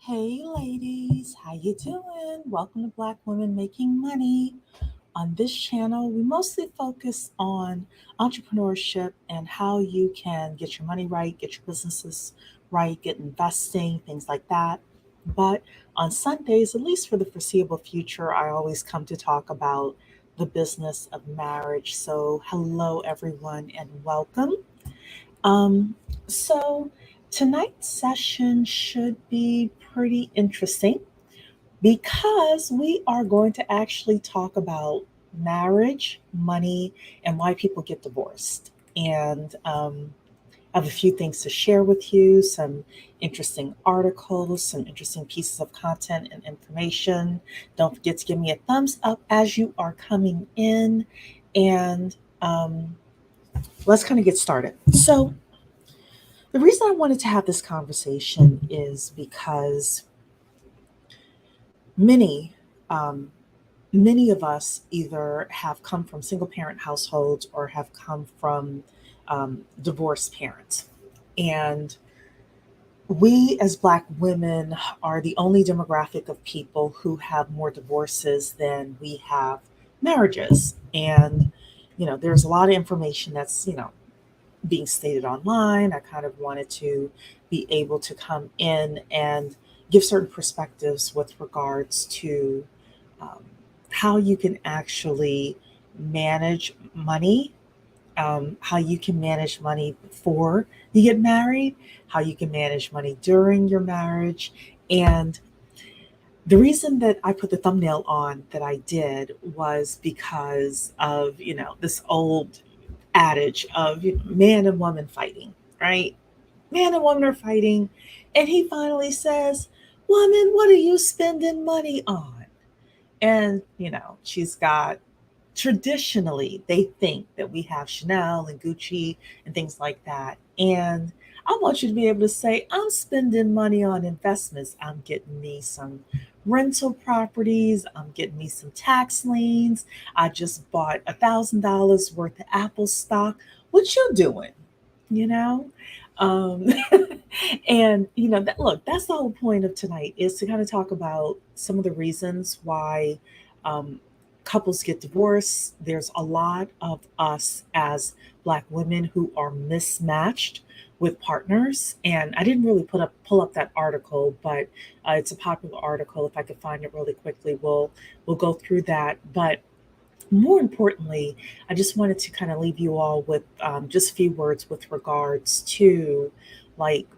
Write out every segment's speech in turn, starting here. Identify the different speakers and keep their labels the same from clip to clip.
Speaker 1: Hey ladies, how you doing? Welcome to Black Women Making Money. On this channel, we mostly focus on entrepreneurship and how you can get your money right, get your businesses right, get investing, things like that. But on Sundays, at least for the foreseeable future, I always come to talk about the business of marriage. So, hello everyone and welcome. Um, so tonight's session should be pretty interesting because we are going to actually talk about marriage, money, and why people get divorced. And I have a few things to share with you, some interesting articles, some interesting pieces of content and information. Don't forget to give me a thumbs up as you are coming in. And let's kind of get started. So, the reason I wanted to have this conversation is because many, um, many of us either have come from single parent households or have come from divorced parents. And we, as Black women, are the only demographic of people who have more divorces than we have marriages. And, there's a lot of information that's, being stated online. I kind of wanted to be able to come in and give certain perspectives with regards to um, how you can actually manage money, how you can manage money before you get married, how you can manage money during your marriage. And the reason that I put the thumbnail on that I did was because of, this old adage of man and woman fighting, right? Man and woman are fighting. And he finally says, "Woman, what are you spending money on?" And, she's got, traditionally, they think that we have Chanel and Gucci and things like that. And I want you to be able to say, "I'm spending money on investments. I'm getting me some rental properties. I'm getting me some tax liens. I just bought $1,000 worth of Apple stock. What you doing?" You know? Um, and that look, that's the whole point of tonight is to kind of talk about some of the reasons why um, couples get divorced. There's a lot of us as Black women who are mismatched with partners, and I didn't really pull up that article, but it's a popular article. If I could find it really quickly, we'll go through that. But more importantly, I just wanted to kind of leave you all with just a few words with regards to, like,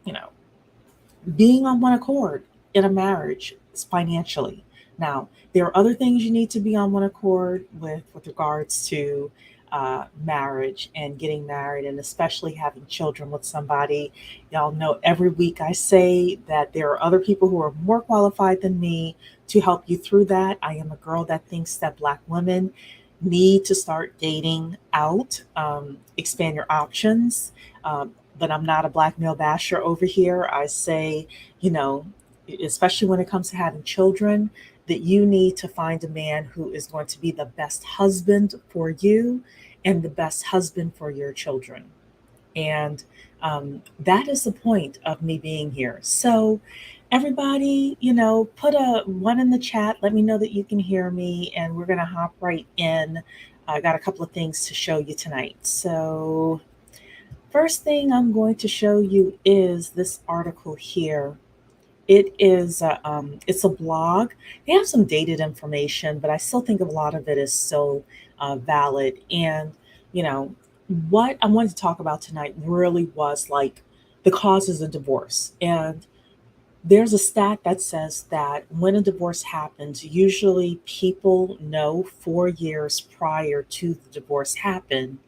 Speaker 1: you know, being on one accord in a marriage financially. Now, there are other things you need to be on one accord with regards to marriage and getting married, and especially having children with somebody. Y'all know every week I say that there are other people who are more qualified than me to help you through that. I am a girl that thinks that Black women need to start dating out, expand your options. But I'm not a Black male basher over here. I say, you know, especially when it comes to having children, that you need to find a man who is going to be the best husband for you and the best husband for your children. And that is the point of me being here. So, everybody, put a one in the chat. Let me know that you can hear me, and we're going to hop right in. I got a couple of things to show you tonight. So, first thing I'm going to show you is this article here. It's a blog. They have some dated information, but I still think a lot of it is so valid. And you know what I wanted to talk about tonight really was like the causes of divorce. And there's a stat that says that when a divorce happens, usually people know 4 years prior to the divorce happening.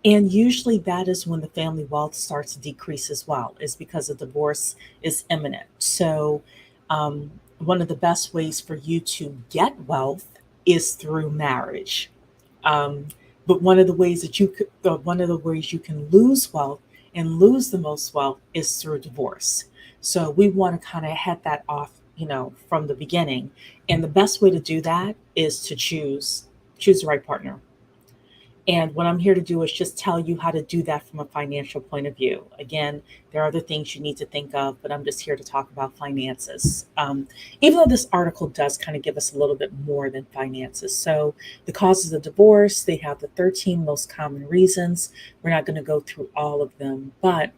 Speaker 1: And usually that is when the family wealth starts to decrease as well, is because the divorce is imminent. So one of the best ways for you to get wealth is through marriage. Um, but one of the ways you can lose wealth and lose the most wealth is through divorce. So we want to kind of head that off, from the beginning. And the best way to do that is to choose the right partner. And what I'm here to do is just tell you how to do that from a financial point of view. Again, there are other things you need to think of, but I'm just here to talk about finances. Even though this article does kind of give us a little bit more than finances. So, the causes of divorce, they have the 13 most common reasons. We're not going to go through all of them, but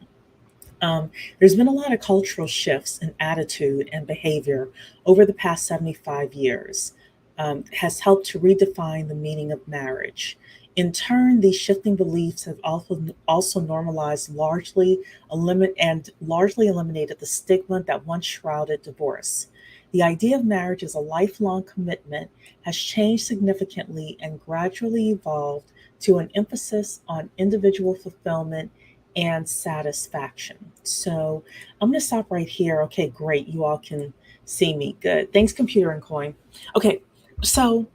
Speaker 1: there's been a lot of cultural shifts in attitude and behavior over the past 75 years, has helped to redefine the meaning of marriage. In turn, these shifting beliefs have also normalized largely eliminated the stigma that once shrouded divorce. The idea of marriage as a lifelong commitment has changed significantly and gradually evolved to an emphasis on individual fulfillment and satisfaction. So I'm going to stop right here. Okay, great. You all can see me. Good. Thanks, Computer and Coin. Okay, so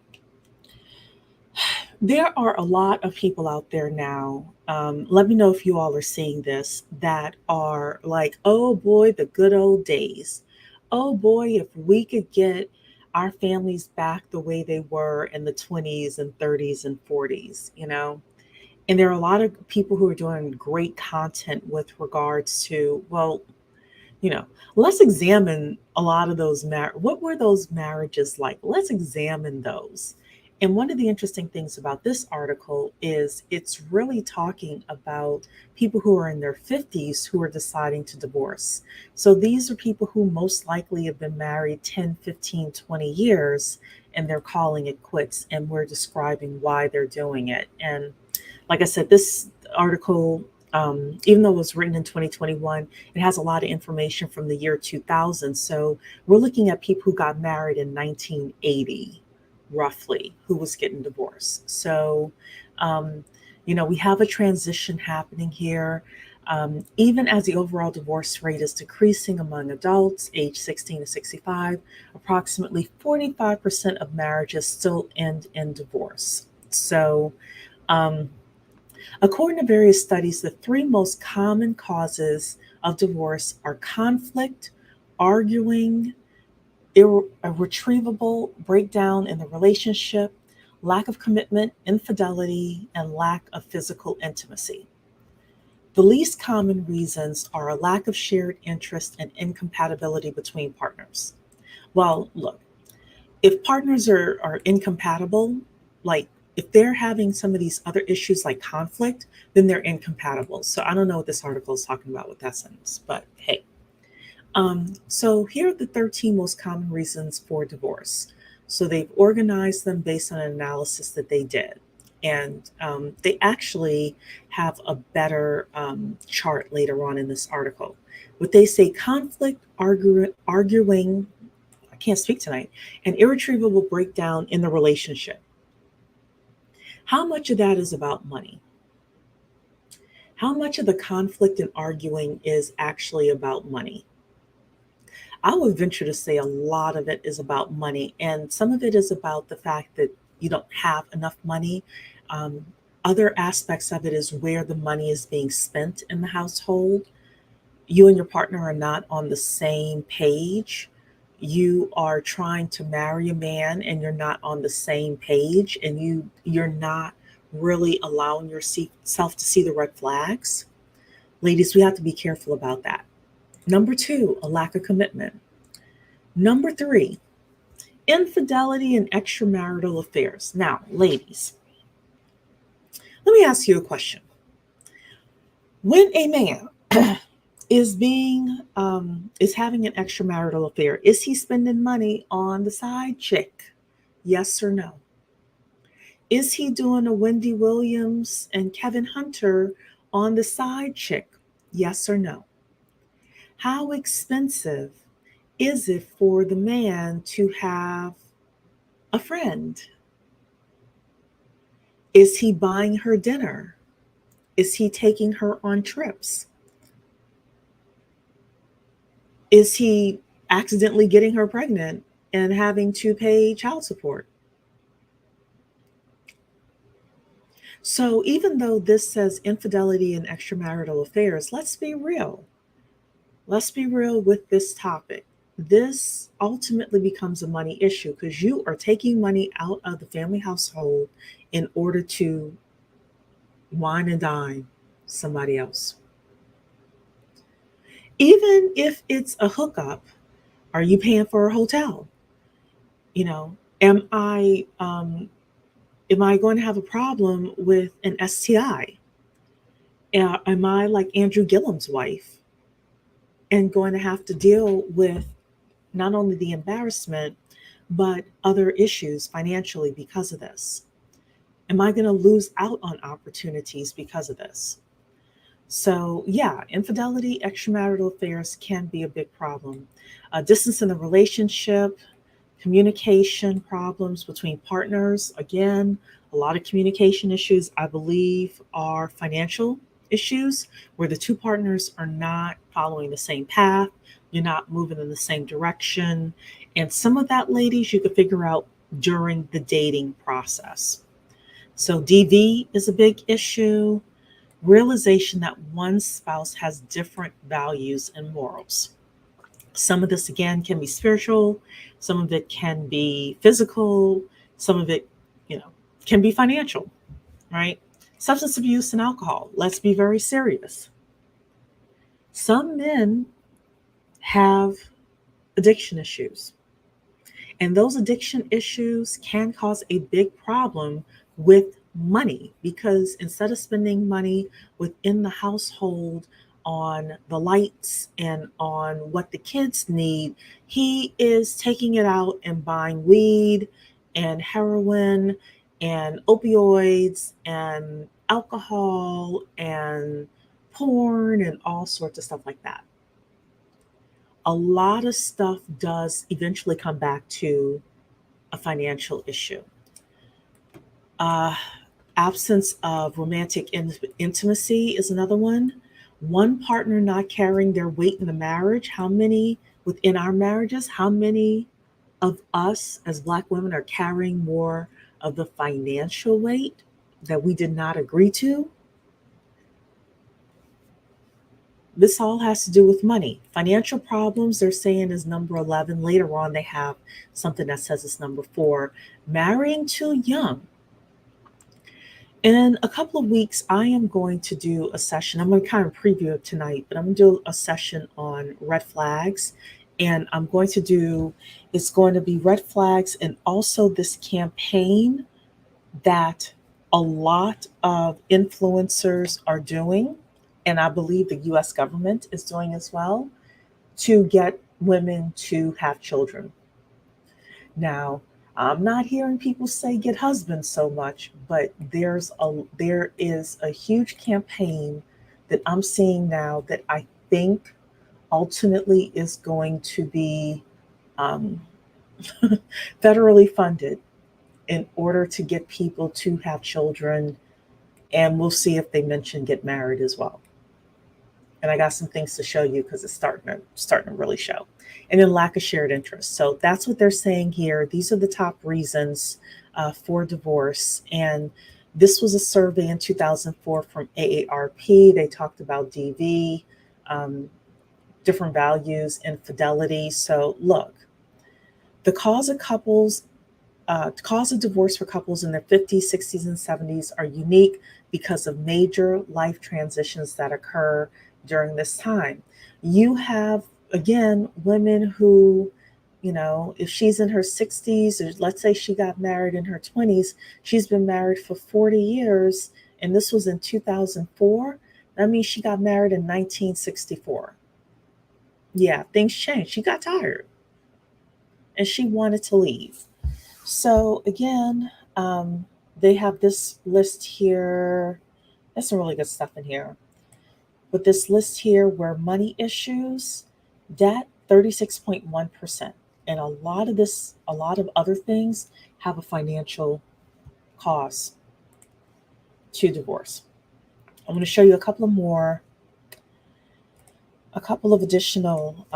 Speaker 1: there are a lot of people out there now. Let me know if you all are seeing this that are like, oh boy, the good old days. Oh boy, if we could get our families back the way they were in the 20s and 30s and 40s, you know? And there are a lot of people who are doing great content with regards to, well, you know, let's examine a lot of those what were those marriages like? Let's examine those. And one of the interesting things about this article is it's really talking about people who are in their 50s who are deciding to divorce. So these are people who most likely have been married 10, 15, 20 years, and they're calling it quits. And we're describing why they're doing it. And like I said, this article, even though it was written in 2021, it has a lot of information from the year 2000. So we're looking at people who got married in 1980, roughly, who was getting divorced. So, um, we have a transition happening here. Even as the overall divorce rate is decreasing among adults age 16 to 65, approximately 45% of marriages still end in divorce. So, um, according to various studies, the three most common causes of divorce are conflict, arguing, irretrievable breakdown in the relationship, lack of commitment, infidelity, and lack of physical intimacy. The least common reasons are a lack of shared interest and incompatibility between partners. Well, look, if partners are incompatible, like if they're having some of these other issues like conflict, then they're incompatible. So I don't know what this article is talking about with that sentence, but hey. So here are the 13 most common reasons for divorce. So they've organized them based on an analysis that they did. And they actually have a better chart later on in this article. What they say conflict, arguing, I can't speak tonight, an irretrievable breakdown in the relationship. How much of that is about money? How much of the conflict and arguing is actually about money? I would venture to say a lot of it is about money, and some of it is about the fact that you don't have enough money. Um, Other aspects of it is where the money is being spent in the household. You and your partner are not on the same page. You are trying to marry a man and you're not on the same page, and you're not really allowing yourself to see the red flags. Ladies, we have to be careful about that. Number two, a lack of commitment. Number three, infidelity and extramarital affairs. Now, ladies, let me ask you a question. When a man is having an extramarital affair, is he spending money on the side chick? Yes or no? Is he doing a Wendy Williams and Kevin Hunter on the side chick? Yes or no? How expensive is it for the man to have a friend? Is he buying her dinner? Is he taking her on trips? Is he accidentally getting her pregnant and having to pay child support? So even though this says infidelity and extramarital affairs, let's be real. Let's be real with this topic. This ultimately becomes a money issue because you are taking money out of the family household in order to wine and dine somebody else. Even if it's a hookup, are you paying for a hotel? You know, am I going to have a problem with an STI? Am I like Andrew Gillum's wife and going to have to deal with not only the embarrassment, but other issues financially because of this? Am I going to lose out on opportunities because of this? So, yeah, infidelity, extramarital affairs can be a big problem. Distance in the relationship, communication problems between partners. Again, a lot of communication issues, I believe, are financial issues where the two partners are not following the same path. You're not moving in the same direction. And some of that, ladies, you could figure out during the dating process. So, DV is a big issue. Realization that one spouse has different values and morals. Some of this, again, can be spiritual, some of it can be physical, some of it, can be financial, right? Substance abuse and alcohol. Let's be very serious. Some men have addiction issues, and those addiction issues can cause a big problem with money because instead of spending money within the household on the lights and on what the kids need, he is taking it out and buying weed and heroin and opioids and alcohol and porn and all sorts of stuff like that. A lot of stuff does eventually come back to a financial issue. Uh, Absence of romantic intimacy is another one. One partner not carrying their weight in the marriage. How many within our marriages, how many of us as Black women are carrying more of the financial weight that we did not agree to? This all has to do with money. Financial problems, they're saying, is number 11. Later on, they have something that says it's number 4. Marrying too young. In a couple of weeks, I am going to do a session. I'm going to kind of preview it tonight, but I'm going to do a session on red flags. And it's going to be red flags and also this campaign that a lot of influencers are doing, and I believe the US government is doing as well, to get women to have children. Now, I'm not hearing people say get husbands so much, but there is a huge campaign that I'm seeing now that I think ultimately is going to be um, federally funded in order to get people to have children, and we'll see if they mention get married as well. And I got some things to show you because it's starting to really show. And then lack of shared interest. So that's what they're saying here. These are the top reasons for divorce. And this was a survey in 2004 from AARP. They talked about DV, different values, infidelity. So look, the cause of divorce for couples in their 50s, 60s, and 70s are unique because of major life transitions that occur during this time. You have, again, women who, if she's in her 60s, or let's say she got married in her 20s, she's been married for 40 years, and this was in 2004. That means she got married in 1964. Yeah, things changed. She got tired and she wanted to leave. So again, they have this list here. There's some really good stuff in here. But this list here where money issues, that 36.1%. And a lot of other things have a financial cause to divorce. I'm going to show you a couple of additional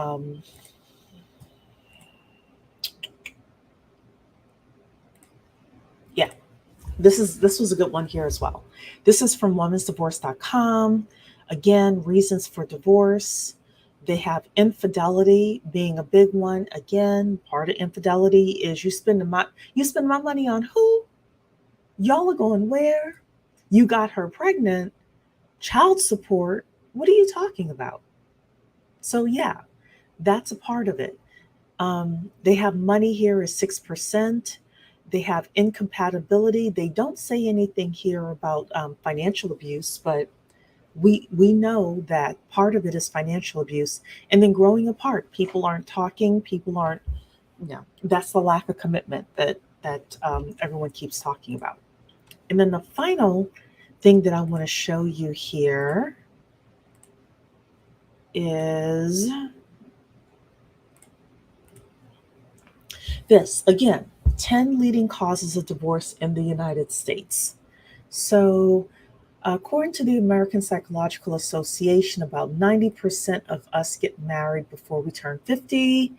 Speaker 1: yeah, this was a good one here as well. This is from womensdivorce.com. Again, reasons for divorce. They have infidelity being a big one. Again, part of infidelity is you spend my money on who? Y'all are going where? You got her pregnant, child support. What are you talking about? So, yeah, that's a part of it. They have money here is 6%. They have incompatibility. They don't say anything here about financial abuse, but we know that part of it is financial abuse. And then growing apart, people aren't talking, people aren't, that's the lack of commitment that everyone keeps talking about. And then the final thing that I want to show you here is this again, 10 leading causes of divorce in the United States. So, according to the American Psychological Association, about 90% of us get married before we turn 50.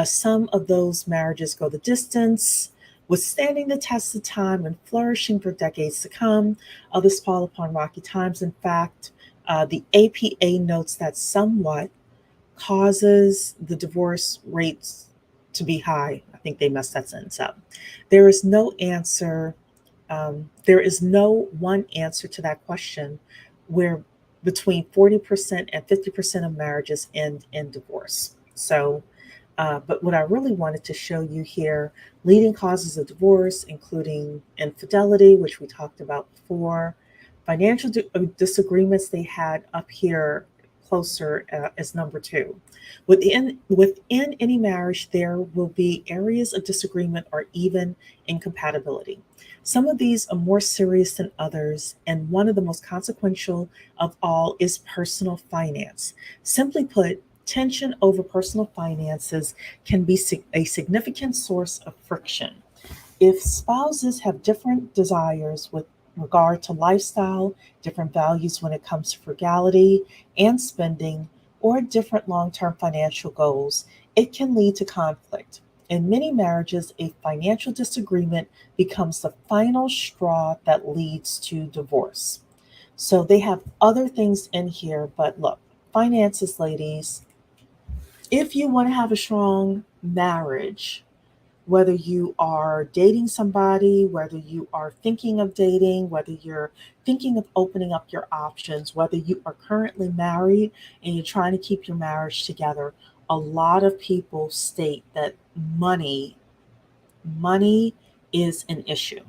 Speaker 1: Some of those marriages go the distance, withstanding the test of time and flourishing for decades to come. Others fall upon rocky times. In fact, the APA notes that somewhat causes the divorce rates to be high. I think they messed that sentence up. There is no answer. There is no one answer to that question where between 40% and 50% of marriages end in divorce. So, but what I really wanted to show you here, leading causes of divorce, including infidelity, which we talked about before, financial disagreements they had up here closer as number two. Within any marriage, there will be areas of disagreement or even incompatibility. Some of these are more serious than others, and one of the most consequential of all is personal finance. Simply put, tension over personal finances can be a significant source of friction. If spouses have different desires with regard to lifestyle, different values when it comes to frugality and spending, or different long term financial goals, it can lead to conflict. In many marriages, a financial disagreement becomes the final straw that leads to divorce. So they have other things in here, but look, finances, ladies, if you want to have a strong marriage, whether you are dating somebody, whether you are thinking of dating, whether you're thinking of opening up your options, whether you are currently married and you're trying to keep your marriage together, a lot of people state that money is an issue.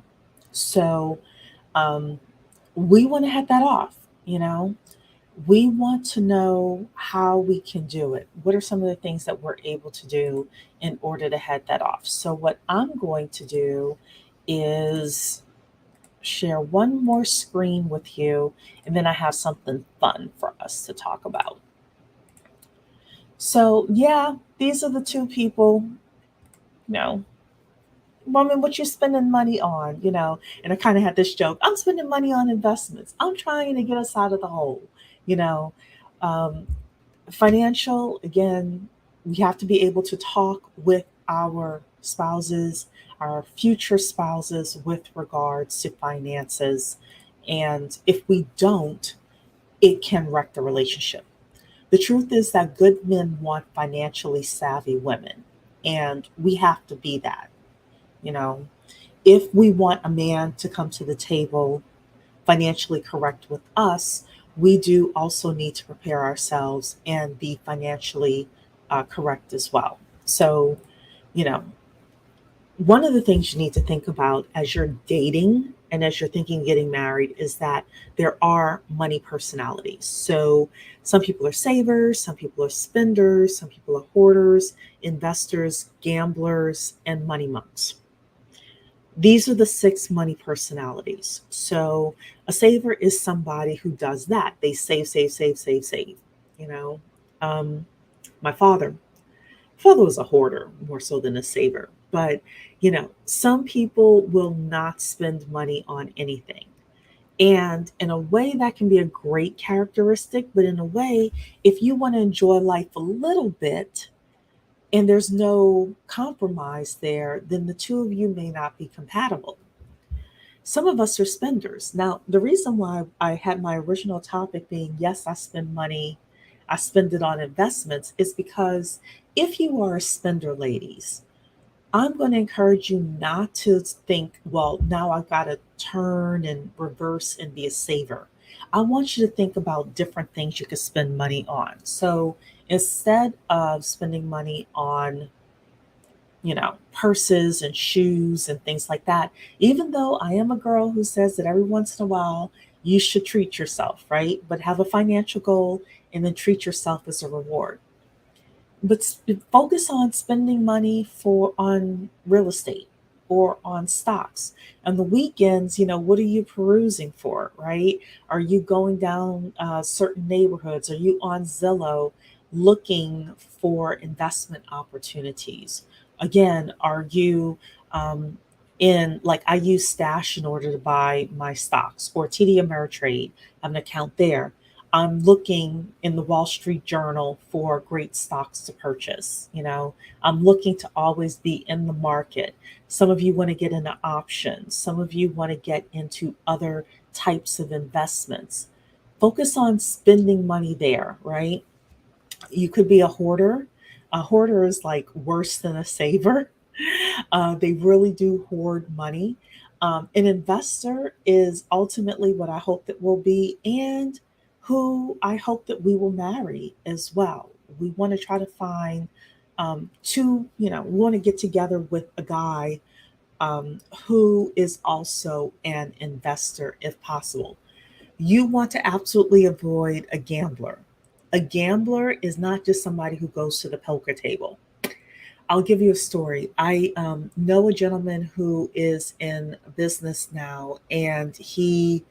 Speaker 1: So um, we want to head that off, you know. We want to know how we can do it. What are some of the things that we're able to do in order to head that off? So, what I'm going to do is share one more screen with you, and then I have something fun for us to talk about. So, yeah, these are the two people, you know, woman, what you spending money on, and I kind of had this joke. I'm spending money on investments. I'm trying to get us out of the hole, you know. Um, Financial, again, we have to be able to talk with our spouses, our future spouses, with regards to finances. And if we don't, it can wreck the relationship. The truth is that good men want financially savvy women, and we have to be that. You know, if we want a man to come to the table financially correct with us, we do also need to prepare ourselves and be financially correct as well. So, you know, one of the things you need to think about as you're dating and as you're thinking of getting married is that there are money personalities. So, some people are savers, some people are spenders, some people are hoarders, investors, gamblers, and money monks. These are the six money personalities. So a saver is somebody who does that. They save, save, save, save, save. You know, um, my father was a hoarder more so than a saver. But some people will not spend money on anything. And in a way, that can be a great characteristic. But in a way, if you want to enjoy life a little bit, and there's no compromise there, then the two of you may not be compatible. Some of us are spenders. Now, the reason why I had my original topic being, yes, I spend money, I spend it on investments, is because if you are a spender, ladies, I'm going to encourage you not to think, well, now I've got to turn and reverse and be a saver. I want you to think about different things you could spend money on. So instead of spending money on, purses and shoes and things like that, even though I am a girl who says that every once in a while you should treat yourself, right? But have a financial goal and then treat yourself as a reward. But focus on spending money for on real estate or on stocks. On the weekends, what are you perusing for, right? Are you going down certain neighborhoods? Are you on Zillow looking for investment opportunities? Again, are you um, in, like, I use Stash in order to buy my stocks, or TD Ameritrade, I have an account there. I'm looking in the Wall Street Journal for great stocks to purchase. I'm looking to always be in the market. Some of you want to get into options. Some of you want to get into other types of investments. Focus on spending money there, right? You could be a hoarder. A hoarder is like worse than a saver. They really do hoard money. An investor is ultimately what I hope that we'll be, and who I hope that we will marry as well. We want to try to find we want to get together with a guy who is also an investor if possible. You want to absolutely avoid a gambler. A gambler is not just somebody who goes to the poker table. I'll give you a story. I know a gentleman who is in business now, and he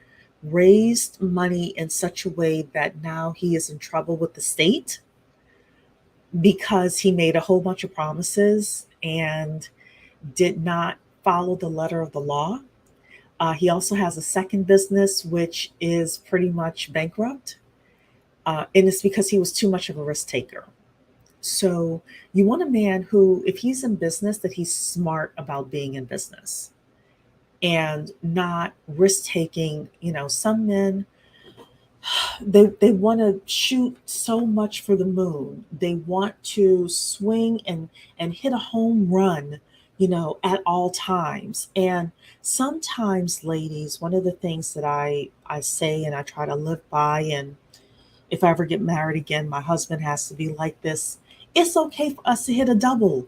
Speaker 1: raised money in such a way that now he is in trouble with the state because he made a whole bunch of promises and did not follow the letter of the law. He also has a second business, which is pretty much bankrupt. And it's because he was too much of a risk taker. So you want a man who, if he's in business, that he's smart about being in business and not risk taking. Some men, they want to shoot so much for the moon. They want to swing and hit a home run, at all times. And sometimes, ladies, one of the things that I say and I try to live by, and if I ever get married again, my husband has to be like this. It's okay for us to hit a double.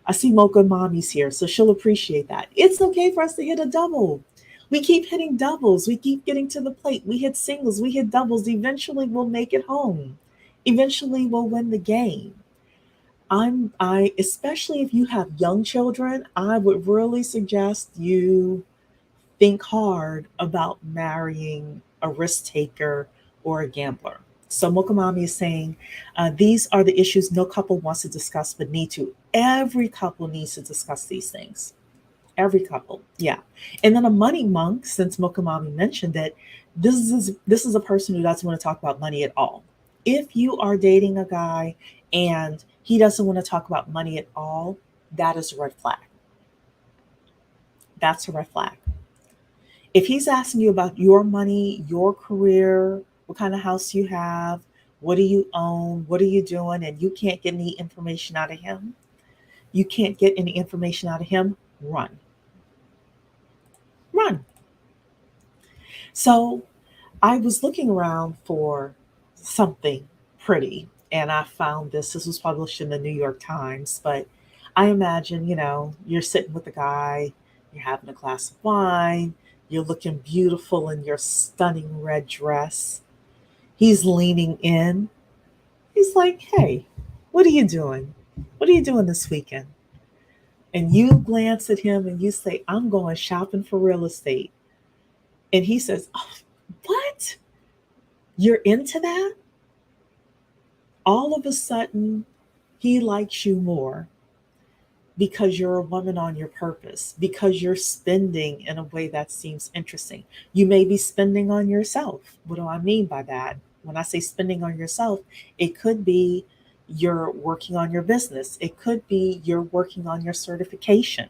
Speaker 1: I see Mocha Mommy's here, so she'll appreciate that. It's okay for us to hit a double. We keep hitting doubles. We keep getting to the plate. We hit singles. We hit doubles. Eventually, we'll make it home. Eventually, we'll win the game. Especially if you have young children, I would really suggest you think hard about marrying a risk taker or a gambler. So Mokamami is saying, these are the issues no couple wants to discuss but need to. Every couple needs to discuss these things. Every couple, yeah. And then a money monk, since Mokamami mentioned it, this is a person who doesn't want to talk about money at all. If you are dating a guy and he doesn't want to talk about money at all, that is a red flag. That's a red flag. If he's asking you about your money, your career, what kind of house you have, what do you own, what are you doing, and you can't get any information out of him, run. Run. So I was looking around for something pretty, and I found this. This was published in the New York Times, but I imagine, you're sitting with a guy, you're having a glass of wine, you're looking beautiful in your stunning red dress. He's leaning in. He's like, hey, what are you doing? What are you doing this weekend? And you glance at him and you say, I'm going shopping for real estate. And he says, oh, what? You're into that? All of a sudden, he likes you more because you're a woman on your purpose, because you're spending in a way that seems interesting. You may be spending on yourself. What do I mean by that? When I say spending on yourself, it could be you're working on your business. It could be you're working on your certification.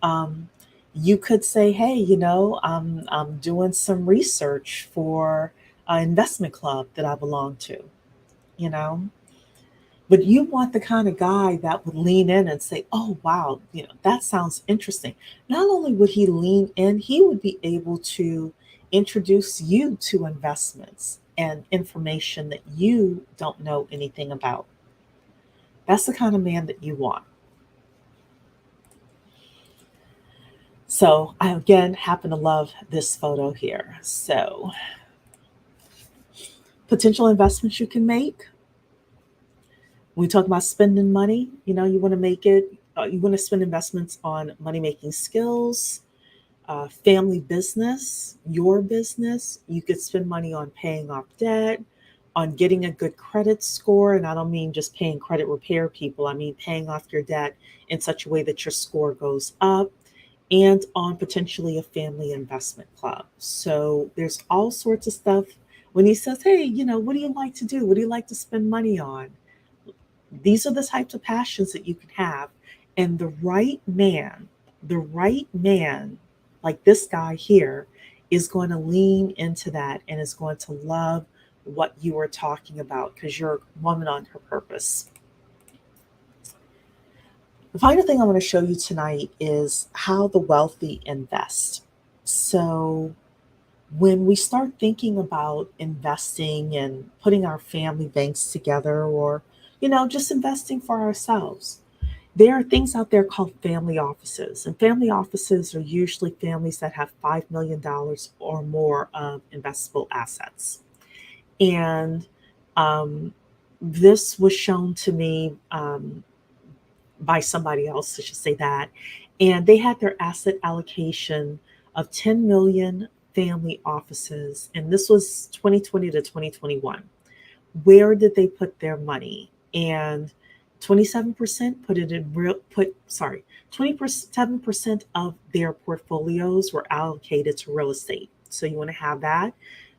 Speaker 1: Um, you could say, hey, I'm doing some research for an investment club that I belong to, you know? But you want the kind of guy that would lean in and say, "Oh, wow, that sounds interesting." Not only would he lean in, he would be able to introduce you to investments and information that you don't know anything about. That's the kind of man that you want. So I again happen to love this photo here. So potential investments you can make. When we talk about spending money, you want to make it, you want to spend investments on money making skills, family business, your business. You could spend money on paying off debt, on getting a good credit score. And I don't mean just paying credit repair people, I mean paying off your debt in such a way that your score goes up, and on potentially a family investment club. So there's all sorts of stuff. When he says, "Hey, what do you like to do? What do you like to spend money on?" These are the types of passions that you can have. And the right man, like this guy here, is going to lean into that and is going to love what you are talking about because you're a woman on her purpose. The final thing I want to show you tonight is how the wealthy invest. So, when we start thinking about investing and putting our family banks together, or just investing for ourselves, there are things out there called family offices, and family offices are usually families that have $5 million or more of investable assets. And um, this was shown to me by somebody else, I should say that, and they had their asset allocation of 10 million family offices, and this was 2020 to 2021. Where did they put their money? And 27% put it in real put sorry 27% of their portfolios were allocated to real estate. So you want to have that.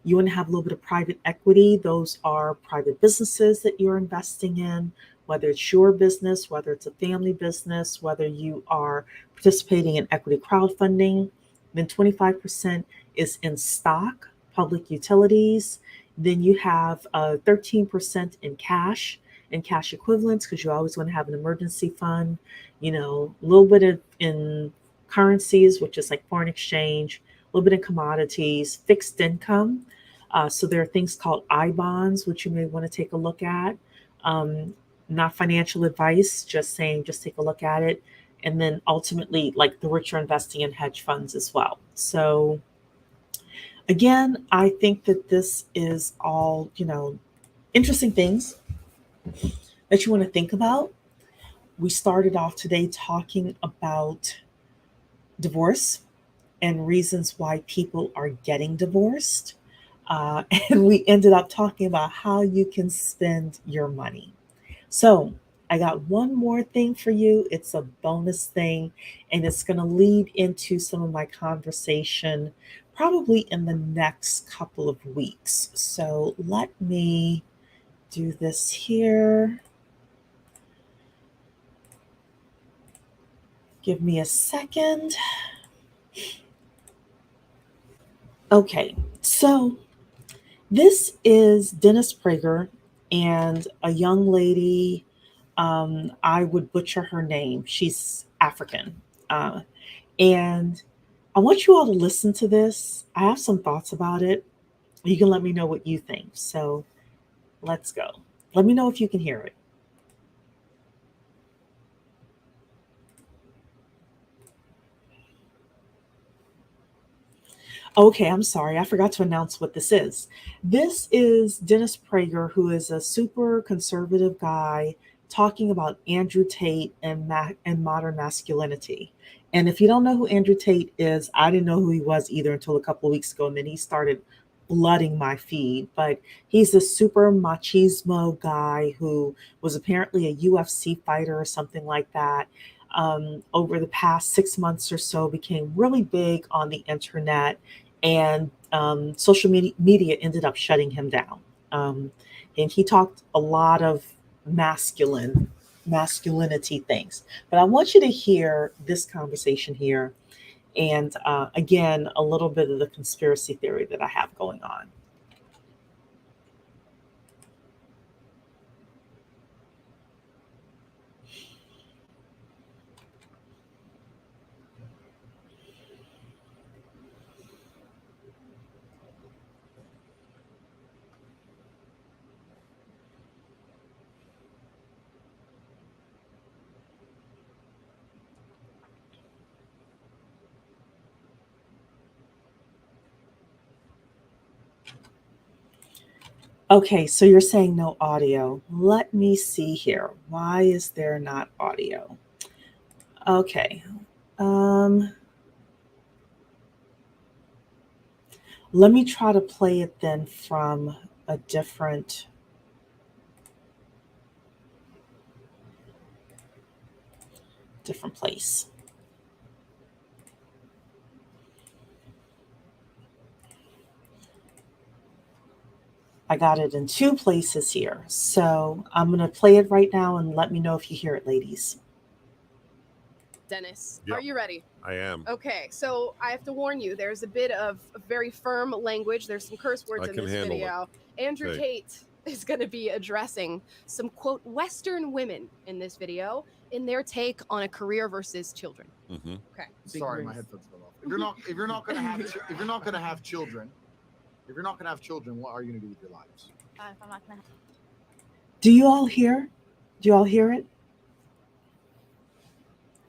Speaker 1: You want to have a little bit of private equity. Those are private businesses that you're investing in, whether it's your business, whether it's a family business, whether you are participating in equity crowdfunding. Then 25% is in stock, public utilities. Then you have 13% in cash and cash equivalents, because you always want to have an emergency fund. A little bit of in currencies, which is like foreign exchange, a little bit in commodities, fixed income. So there are things called I bonds, which you may want to take a look at. Um, Not financial advice, just saying, just take a look at it. And then ultimately, like the rich are investing in hedge funds as well. So again, I think that this is all, interesting things that you want to think about. We started off today talking about divorce and reasons why people are getting divorced. And we ended up talking about how you can spend your money. So, I got one more thing for you. It's a bonus thing, and it's going to lead into some of my conversation probably in the next couple of weeks. So, let me do this here. Give me a second. Okay, so this is Dennis Prager and a young lady. I would butcher her name. She's African. Uh, and I want you all to listen to this. I have some thoughts about it. You can let me know what you think. So let's go. Let me know if you can hear it. Okay, I'm sorry. I forgot to announce what this is. This is Dennis Prager, who is a super conservative guy talking about Andrew Tate and and modern masculinity. And if you don't know who Andrew Tate is, I didn't know who he was either until a couple of weeks ago, and then he started flooding my feed. But he's a super machismo guy who was apparently a UFC fighter or something like that. Over the past 6 months or so, became really big on the internet, and social media ended up shutting him down. Um, and he talked a lot of masculinity things. But I want you to hear this conversation here, and again, a little bit of the conspiracy theory that I have going on. Okay, so you're saying no audio. Let me see here. Why is there not audio? Okay. Um, Let me try to play it then from a different place. I got it in two places here. So I'm going to play it right now and let me know if you hear it, ladies.
Speaker 2: Dennis,
Speaker 3: Yep.
Speaker 2: are you ready?
Speaker 3: I am.
Speaker 2: Okay, so I have to warn you, there's a bit of very firm language. There's some curse words
Speaker 3: I
Speaker 2: in
Speaker 3: can
Speaker 2: this
Speaker 3: handle
Speaker 2: video. Andrew
Speaker 3: Okay.
Speaker 2: Tate is going to be addressing some, quote, Western women in this video in their take on a career versus children.
Speaker 3: Mm-hmm.
Speaker 2: Okay.
Speaker 4: Sorry, my headphones fell off. If you're not gonna have children, what are you gonna do with your lives?
Speaker 5: If I'm not gonna.
Speaker 1: Do you all hear? Do you all hear it?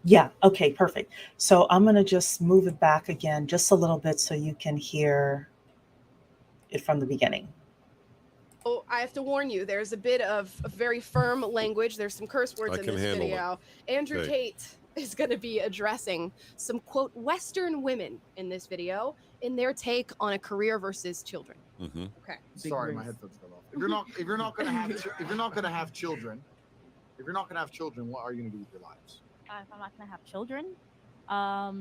Speaker 1: Yeah, okay, perfect. So I'm going to just move it back again just a little bit so you can hear it from the beginning.
Speaker 2: Oh, I have to warn you, there's a bit of very firm language. There's some curse words
Speaker 3: I
Speaker 2: in
Speaker 3: can
Speaker 2: this
Speaker 3: handle
Speaker 2: video. Andrew
Speaker 3: Okay.
Speaker 2: Tate is going to be addressing some, quote, Western women in this video in their take on a career versus children.
Speaker 3: Mm-hmm.
Speaker 2: Okay.
Speaker 4: Sorry, my headphones fell off. If you're not gonna have children, what are you gonna do with your lives?
Speaker 5: If I'm not gonna have children,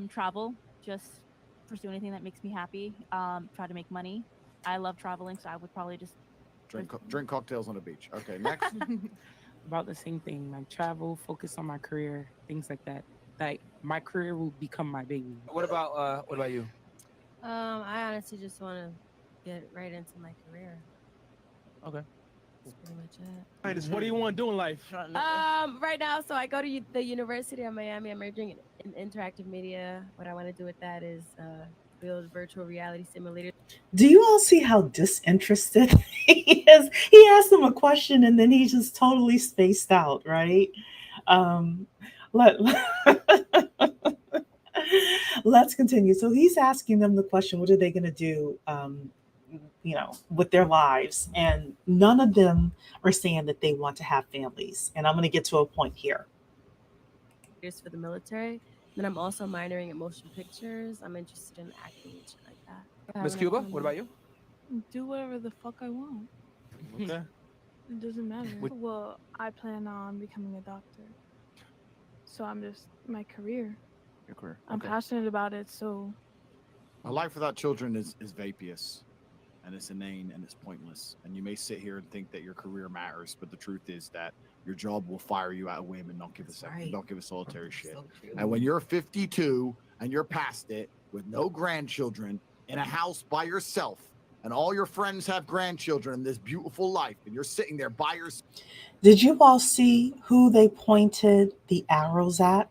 Speaker 5: travel. Just pursue anything that makes me happy. Try to make money. I love traveling, so I would probably just
Speaker 4: Drink cocktails on the beach. Okay, next.
Speaker 6: About the same thing, like travel, focus on my career, things like that. Like my career will become my baby.
Speaker 7: What about you?
Speaker 8: I honestly just want to get right into my career.
Speaker 7: Okay.
Speaker 8: That's pretty much it.
Speaker 7: What do you want to do in life?
Speaker 8: Right now, so I go to the University of Miami. I'm majoring in interactive media. What I want to do with that is build virtual reality simulators.
Speaker 1: Do you all see how disinterested he is? He asked them a question and then he just totally spaced out, right? Um, let, let's continue. So he's asking them the question, what are they going to do, with their lives? And none of them are saying that they want to have families. And I'm going to get to a point here.
Speaker 8: For the military. Then I'm also minoring in motion pictures. I'm interested in acting and shit like that.
Speaker 7: Miss Cuba, what about you?
Speaker 9: Do whatever the fuck I want.
Speaker 7: Okay.
Speaker 9: It doesn't matter.
Speaker 7: What-
Speaker 9: Well, I plan on becoming a doctor. So I'm just my career.
Speaker 7: Your career.
Speaker 9: I'm
Speaker 7: Okay.
Speaker 9: passionate about it, so
Speaker 4: A life without children is vapious, and it's inane and it's pointless. And you may sit here and think that your career matters, but the truth is that your job will fire you out of whim and not give a second, don't give a solitary shit. And when you're 52 and you're past it with no grandchildren in a house by yourself, and all your friends have grandchildren in this beautiful life, and you're sitting there by yourself.
Speaker 1: Did you all see who they pointed the arrows at?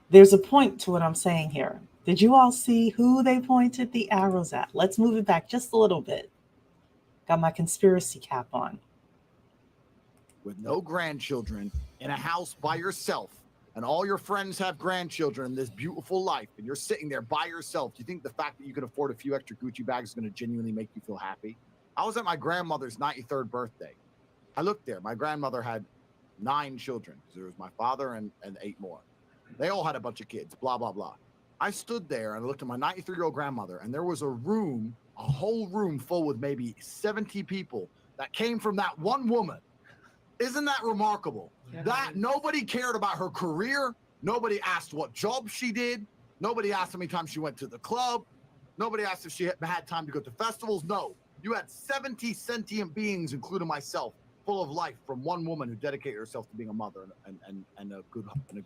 Speaker 1: There's a point to what I'm saying here. Did you all see who they pointed the arrows at? Let's move it back just a little bit. Got my conspiracy cap on.
Speaker 4: With no grandchildren in a house by yourself, and all your friends have grandchildren in this beautiful life, and you're sitting there by yourself, do you think the fact that you can afford a few extra Gucci bags is going to genuinely make you feel happy? I was at my grandmother's 93rd birthday. I looked there. My grandmother had 9 children. There was my father and 8 more. They all had a bunch of kids, blah, blah, blah. I stood there and I looked at my 93-year-old grandmother, and there was a whole room full with maybe 70 people that came from that one woman. Isn't that remarkable?
Speaker 6: Yeah.
Speaker 4: That nobody cared about her career. Nobody asked what job she did. Nobody asked how many times she went to the club. Nobody asked if she had time to go to festivals. No, you had 70 sentient beings, including myself, full of life from one woman who dedicated herself to being a mother and a good husband.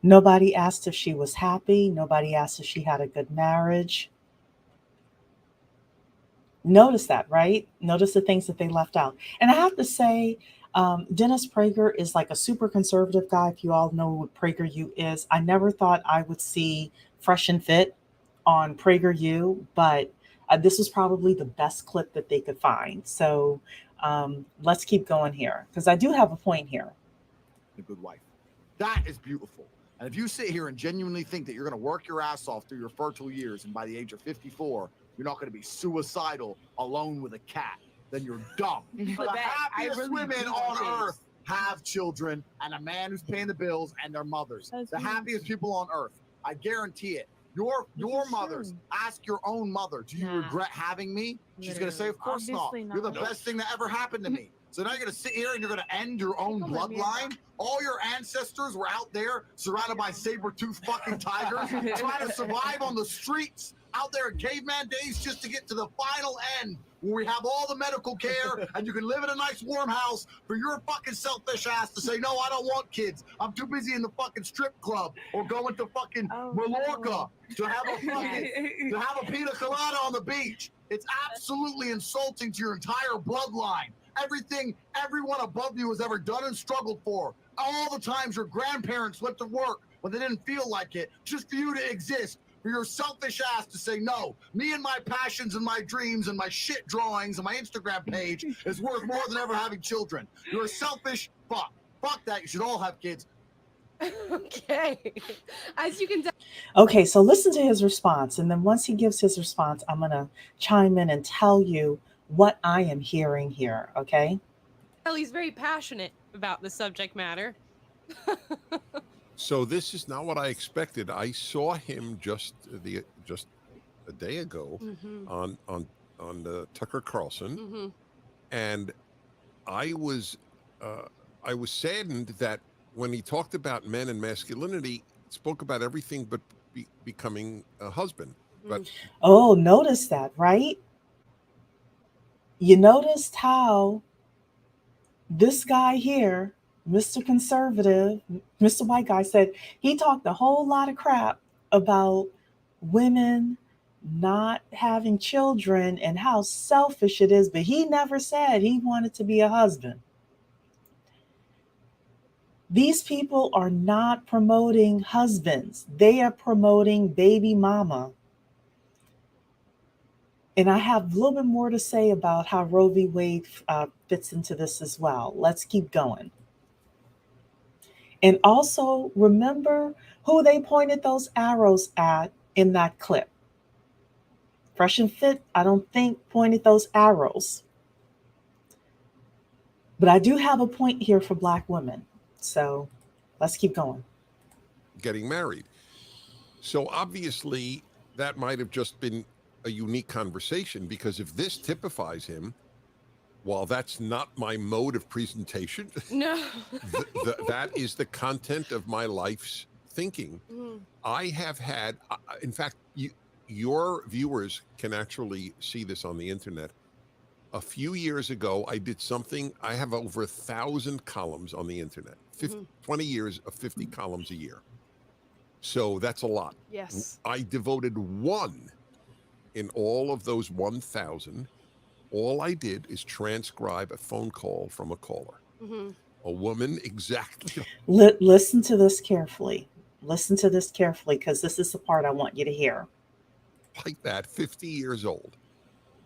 Speaker 1: Nobody asked if she was happy. Nobody asked if she had a good marriage. Notice that, right? Notice the things that they left out. And I have to say, Dennis Prager is like a super conservative guy. If you all know what PragerU is, I never thought I would see Fresh and Fit on PragerU, but this was probably the best clip that they could find. So let's keep going here, because I do have a point here.
Speaker 4: A good wife. That is beautiful. And if you sit here and genuinely think that you're going to work your ass off through your fertile years, and by the age of 54, You're not going to be suicidal alone with a cat. Then you're dumb.
Speaker 6: But
Speaker 4: The
Speaker 6: that- I
Speaker 4: happiest
Speaker 6: really
Speaker 4: women
Speaker 6: do
Speaker 4: on
Speaker 6: think-
Speaker 4: earth have children and a man who's paying the bills and their mothers.
Speaker 9: That's
Speaker 4: The
Speaker 9: right.
Speaker 4: happiest people on earth. I guarantee it. Your
Speaker 9: is
Speaker 4: mothers,
Speaker 9: true.
Speaker 4: ask your own mother, do you
Speaker 8: Nah.
Speaker 4: regret having me? She's going to say, of course
Speaker 9: Obviously
Speaker 4: not. You're the
Speaker 9: not.
Speaker 4: best thing that ever happened to me. So now you're going to sit here and you're going to end your own
Speaker 9: Come on, man.
Speaker 4: bloodline? All your ancestors were out there surrounded by saber-toothed fucking tigers trying to survive on the streets out there in caveman days just to get to the final end where we have all the medical care and you can live in a nice warm house for your fucking selfish ass to say, no, I don't want kids. I'm too busy in the fucking strip club or going to fucking
Speaker 9: Oh,
Speaker 4: Mallorca to have a pina colada on the beach. It's absolutely insulting to your entire bloodline. Everyone above you has ever done and struggled for. All the times your grandparents went to work when they didn't feel like it, just for you to exist. For your selfish ass to say, no, me and my passions and my dreams and my shit drawings and my Instagram page is worth more than ever having children. You're a selfish fuck. Fuck that. You should all have kids.
Speaker 2: Okay. As you can tell,
Speaker 1: Okay, so listen to his response. And then once he gives his response, I'm going to chime in and tell you what I am hearing here. Okay.
Speaker 2: he's very passionate about the subject matter.
Speaker 3: So this is not what I expected. I saw him just a day ago
Speaker 2: Mm-hmm.
Speaker 3: on Tucker Carlson,
Speaker 2: Mm-hmm.
Speaker 3: and I was saddened that when he talked about men and masculinity, spoke about everything but becoming a husband. But
Speaker 1: Oh, notice that, right? You noticed how this guy here, Mr. Conservative, Mr. White Guy, said he talked a whole lot of crap about women not having children and how selfish it is, but he never said he wanted to be a husband. These people are not promoting husbands. They are promoting baby mama. And I have a little bit more to say about how Roe v. Wade fits into this as well. Let's keep going. And also remember who they pointed those arrows at in that clip. Fresh and Fit, I don't think, pointed those arrows. But I do have a point here for Black women. So let's keep going.
Speaker 3: getting married. So obviously that might have just been a unique conversation, because if this typifies him, while that's not my mode of presentation,
Speaker 2: No.
Speaker 3: that is the content of my life's thinking.
Speaker 2: Mm.
Speaker 3: I have had, in fact, your viewers can actually see this on the internet. A few years ago, I did something. I have over 1,000 columns on the internet, 20 years of 50 columns a year. So that's a lot.
Speaker 2: Yes.
Speaker 3: I devoted one in all of those 1,000. All I did is transcribe a phone call from a caller, a woman exactly.
Speaker 1: Listen to this carefully. Listen to this carefully, because this is the part I want you to hear.
Speaker 3: Like that, 50 years old,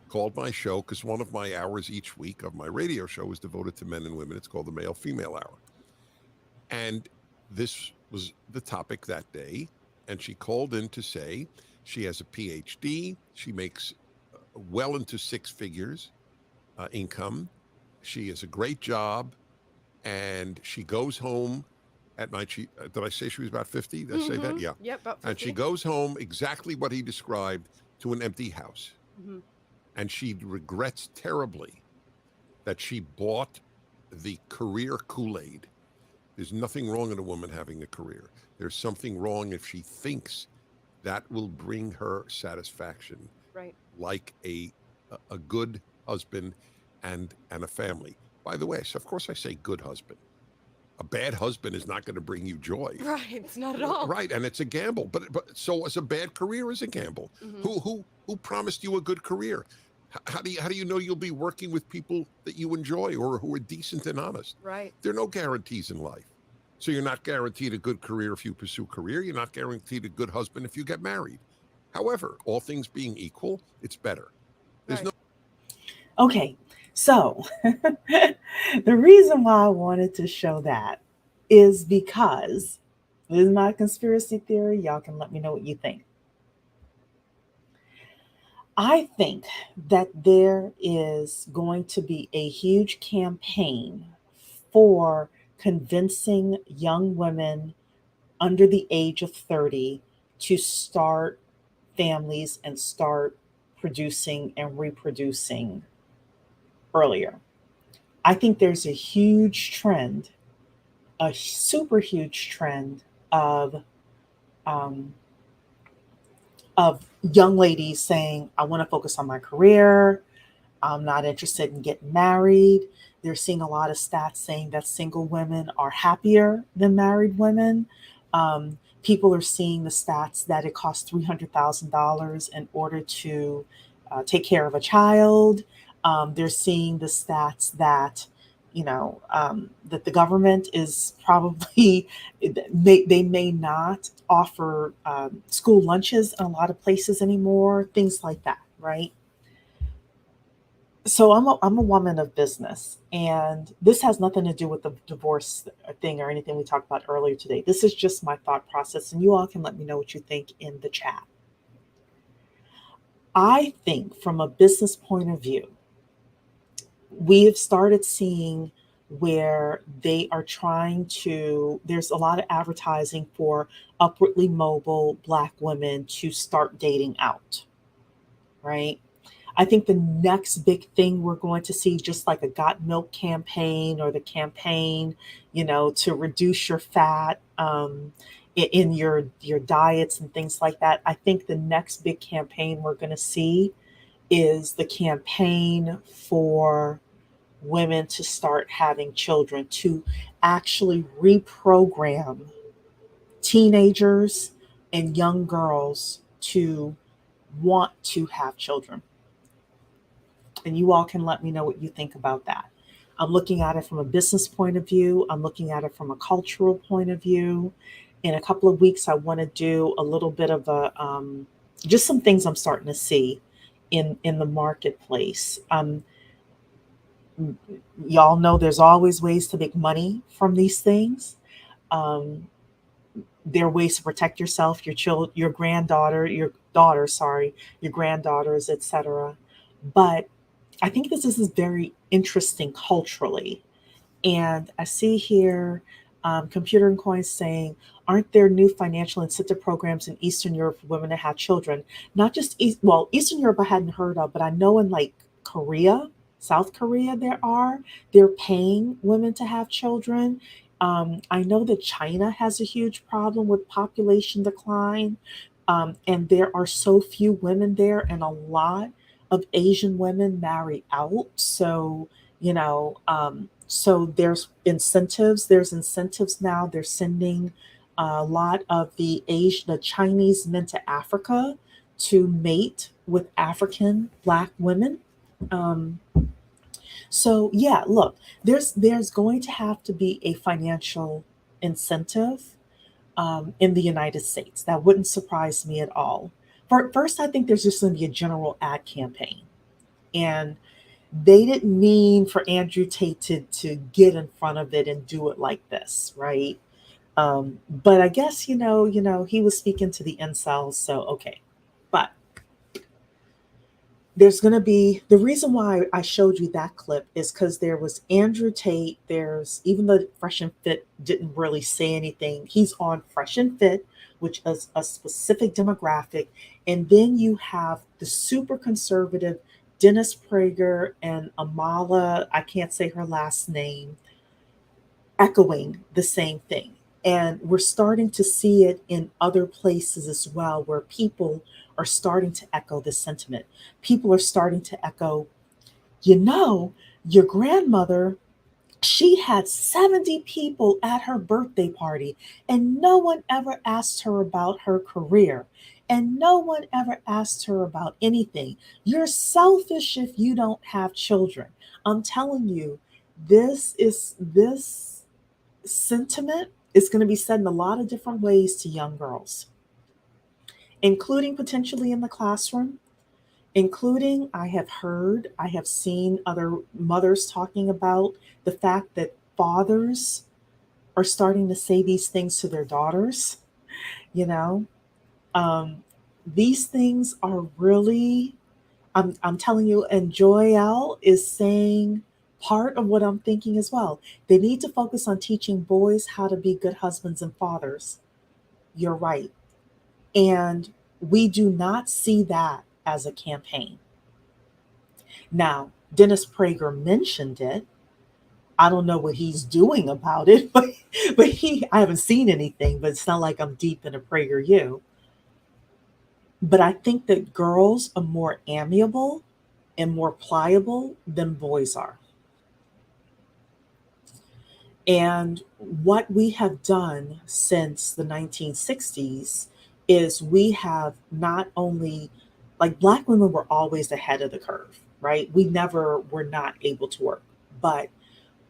Speaker 3: called my show, because one of my hours each week of my radio show is devoted to men and women. It's called the Male Female Hour. And this was the topic that day. And she called in to say she has a PhD. She makes well into six figures income. She has a great job. And she goes home at night. Did I say she was about 50? Did I say that? Yeah.
Speaker 2: Yep, about 50.
Speaker 3: And she goes home exactly what he described, to an empty house. And she regrets terribly that she bought the career Kool-Aid. There's nothing wrong in a woman having a career. There's something wrong if she thinks that will bring her satisfaction,
Speaker 2: Right.
Speaker 3: like a good husband and a family. By the way, so of course I say good husband. A bad husband is not going to bring you joy.
Speaker 2: Right. It's not at all.
Speaker 3: Right, and it's a gamble. But so as a bad career is a gamble. Who promised you a good career? How do you know you'll be working with people that you enjoy or who are decent and honest?
Speaker 2: Right.
Speaker 3: There are no guarantees in life. So you're not guaranteed a good career if you pursue career. You're not guaranteed a good husband if you get married. However, all things being equal, it's better. There's
Speaker 2: Right.
Speaker 1: Okay, so the reason why I wanted to show that is because this is my conspiracy theory. Y'all can let me know what you think. I think that there is going to be a huge campaign for convincing young women under the age of 30 to start families and start producing and reproducing earlier. I think there's a huge trend, a super huge trend of um, of young ladies saying, "I want to focus on my career. I'm not interested in getting married." They're seeing a lot of stats saying that single women are happier than married women. People are seeing the stats that it costs $300,000 in order to take care of a child. They're seeing the stats that, that the government is probably, they may not offer school lunches in a lot of places anymore, things like that, right? So I'm a woman of business, and this has nothing to do with the divorce thing or anything we talked about earlier today. This is just my thought process, and you all can let me know what you think in the chat. I think from a business point of view, we have started seeing where they are trying to, there's a lot of advertising for upwardly mobile Black women to start dating out, right? I think the next big thing we're going to see, just like a Got Milk campaign or the campaign, to reduce your fat in your diets and things like that. I think the next big campaign we're going to see is the campaign for women to start having children, to actually reprogram teenagers and young girls to want to have children. And you all can let me know what you think about that. I'm looking at it from a business point of view. I'm looking at it from a cultural point of view. In a couple of weeks, I want to do a little bit of just some things I'm starting to see in the marketplace. Y'all know there's always ways to make money from these things. There are ways to protect yourself, your granddaughter, your daughter, sorry, your granddaughters, etc. But I think this is very interesting culturally. And I see here Computer and Coins saying, aren't there new financial incentive programs in Eastern Europe for women to have children? Not just Eastern Europe I hadn't heard of, but I know in like Korea, South Korea, they're paying women to have children. I know that China has a huge problem with population decline. And there are so few women there, and a lot of Asian women marry out. So, so there's incentives. There's incentives now. They're sending a lot of the Chinese men to Africa to mate with African Black women. So yeah, look, there's going to have to be a financial incentive in the United States. That wouldn't surprise me at all. First, I think there's just going to be a general ad campaign. And they didn't mean for Andrew Tate to get in front of it and do it like this, right? But I guess, he was speaking to the incels, so okay. But there's going to be, the reason why I showed you that clip is because there was Andrew Tate. There's, even though Fresh and Fit didn't really say anything, he's on Fresh and Fit, which is a specific demographic. And then you have the super conservative Dennis Prager and Amala, I can't say her last name, echoing the same thing. And we're starting to see it in other places as well, where people are starting to echo this sentiment. People are starting to echo, your grandmother, she had 70 people at her birthday party, and no one ever asked her about her career. And no one ever asked her about anything. You're selfish if you don't have children. I'm telling you, this sentiment is going to be said in a lot of different ways to young girls, including potentially in the classroom, including I have seen other mothers talking about the fact that fathers are starting to say these things to their daughters. These things are really I'm telling you, and Joyelle is saying part of what I'm thinking as well. They need to focus on teaching boys how to be good husbands and fathers. You're right. And we do not see that as a campaign. Now, Dennis Prager mentioned it. I don't know what he's doing about it, but I haven't seen anything, but it's not like I'm deep in a Prager U. But I think that girls are more amiable and more pliable than boys are. And what we have done since the 1960s is we have not only, like, Black women were always ahead of the curve, right? We never were not able to work. But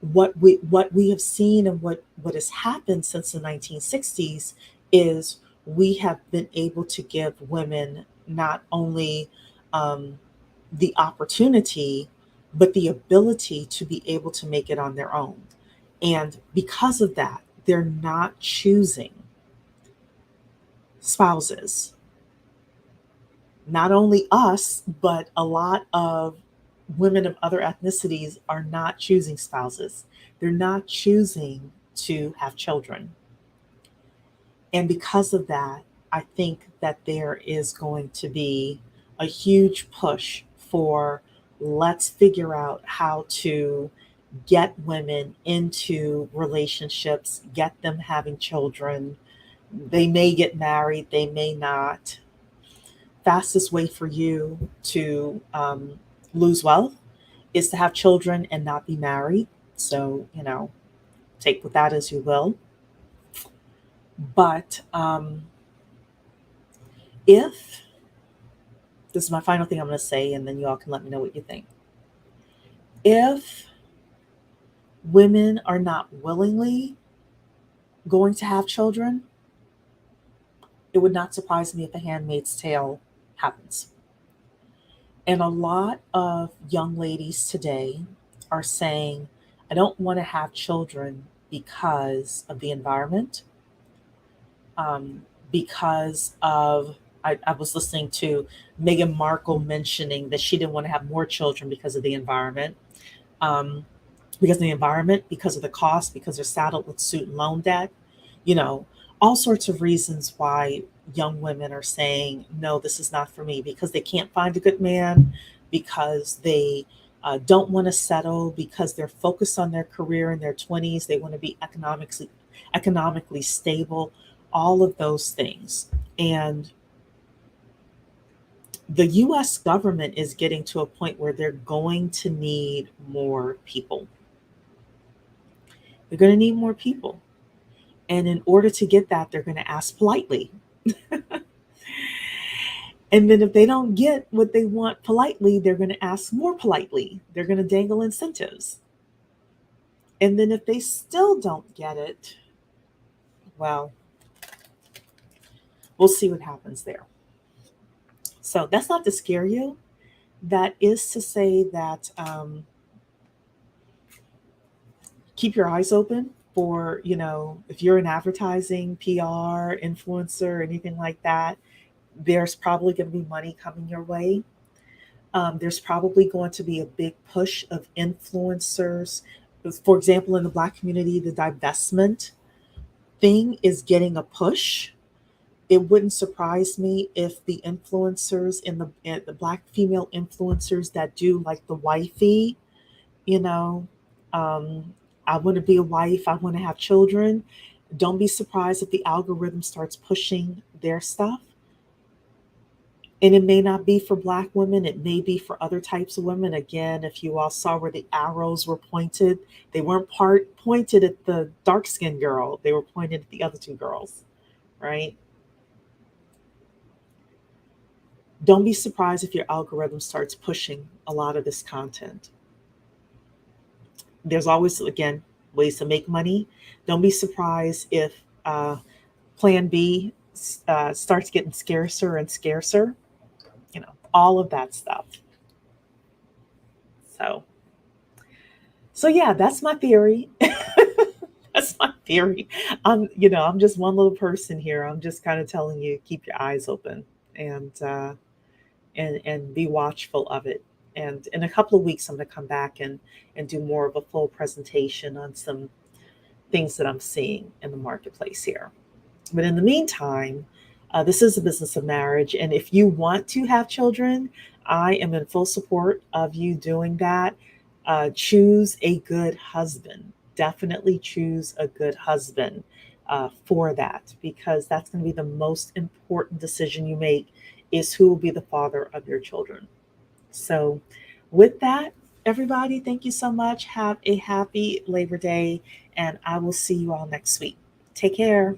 Speaker 1: what we have seen and what has happened since the 1960s is we have been able to give women not only the opportunity, but the ability to be able to make it on their own. And because of that, they're not choosing spouses. Not only us, but a lot of women of other ethnicities are not choosing spouses. They're not choosing to have children. And because of that, I think that there is going to be a huge push for, let's figure out how to get women into relationships, get them having children. They may get married, they may not. Fastest way for you to lose wealth is to have children and not be married. So, take with that as you will. But if this is my final thing I'm going to say, and then you all can let me know what you think. If women are not willingly going to have children, it would not surprise me if A Handmaid's Tale happens. And a lot of young ladies today are saying, I don't want to have children because of the environment, because of, I was listening to Meghan Markle mentioning that she didn't want to have more children because of the environment, because of the cost, because they're saddled with student loan debt, all sorts of reasons why young women are saying, no, this is not for me, because they can't find a good man, because they don't want to settle, because they're focused on their career in their 20s. They want to be economically stable, all of those things. And the US government is getting to a point where they're going to need more people. They're going to need more people. And in order to get that, they're going to ask politely. And then if they don't get what they want politely, they're going to ask more politely. They're going to dangle incentives. And then if they still don't get it, well, we'll see what happens there. So that's not to scare you. That is to say that keep your eyes open for, if you're in advertising, PR, influencer, anything like that, there's probably going to be money coming your way. There's probably going to be a big push of influencers. For example, in the Black community, the divestment thing is getting a push. It wouldn't surprise me if the influencers in the Black female influencers that do like the wifey, I want to be a wife, I want to have children. Don't be surprised if the algorithm starts pushing their stuff. And it may not be for Black women. It may be for other types of women. Again, if you all saw where the arrows were pointed, they weren't pointed at the dark-skinned girl. They were pointed at the other two girls, right? Don't be surprised if your algorithm starts pushing a lot of this content. There's always, again, ways to make money. Don't be surprised if Plan B starts getting scarcer and scarcer. All of that stuff. So yeah, that's my theory. That's my theory. I'm just one little person here. I'm just kind of telling you, keep your eyes open. And and be watchful of it. And in a couple of weeks, I'm going to come back and do more of a full presentation on some things that I'm seeing in the marketplace here. But in the meantime, this is a business of marriage. And if you want to have children, I am in full support of you doing that. Choose a good husband. Definitely choose a good husband for that, because that's going to be the most important decision you make, is who will be the father of your children. So with that, everybody, thank you so much. Have a happy Labor Day, and I will see you all next week. Take care.